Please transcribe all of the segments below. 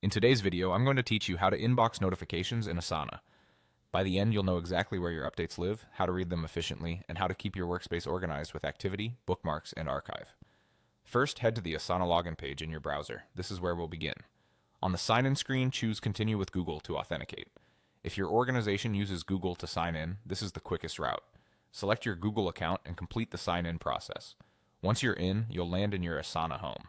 In today's video, I'm going to teach you how to inbox notifications in Asana. By the end, you'll know exactly where your updates live, how to read them efficiently, and how to keep your workspace organized with activity, bookmarks, and archive. First, head to the Asana login page in your browser. This is where we'll begin. On the sign-in screen, choose Continue with Google to authenticate. If your organization uses Google to sign in, this is the quickest route. Select your Google account and complete the sign-in process. Once you're in, you'll land in your Asana home.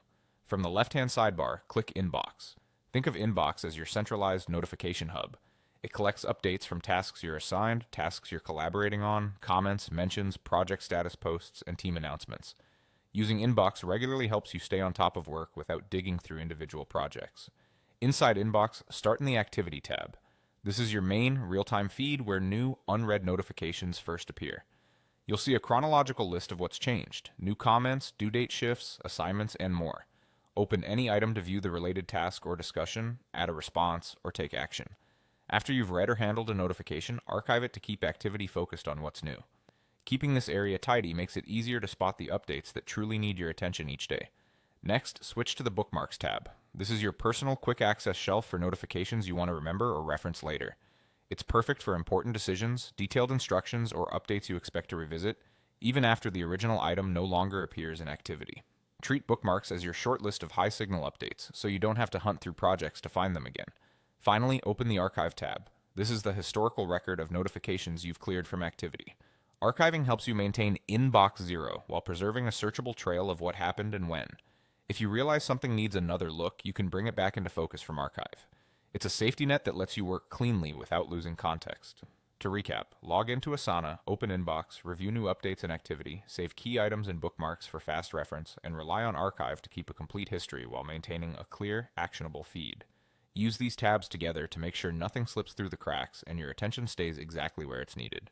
From the left-hand sidebar, click Inbox. Think of Inbox as your centralized notification hub. It collects updates from tasks you're assigned, tasks you're collaborating on, comments, mentions, project status posts, and team announcements. Using Inbox regularly helps you stay on top of work without digging through individual projects. Inside Inbox, start in the Activity tab. This is your main real-time feed where new, unread notifications first appear. You'll see a chronological list of what's changed, new comments, due date shifts, assignments, and more. Open any item to view the related task or discussion, add a response, or take action. After you've read or handled a notification, archive it to keep activity focused on what's new. Keeping this area tidy makes it easier to spot the updates that truly need your attention each day. Next, switch to the Bookmarks tab. This is your personal quick access shelf for notifications you want to remember or reference later. It's perfect for important decisions, detailed instructions, or updates you expect to revisit, even after the original item no longer appears in activity. Treat bookmarks as your short list of high-signal updates, so you don't have to hunt through projects to find them again. Finally, open the Archive tab. This is the historical record of notifications you've cleared from activity. Archiving helps you maintain inbox zero while preserving a searchable trail of what happened and when. If you realize something needs another look, you can bring it back into focus from archive. It's a safety net that lets you work cleanly without losing context. To recap, log into Asana, open Inbox, review new updates and activity, save key items and bookmarks for fast reference, and rely on Archive to keep a complete history while maintaining a clear, actionable feed. Use these tabs together to make sure nothing slips through the cracks and your attention stays exactly where it's needed.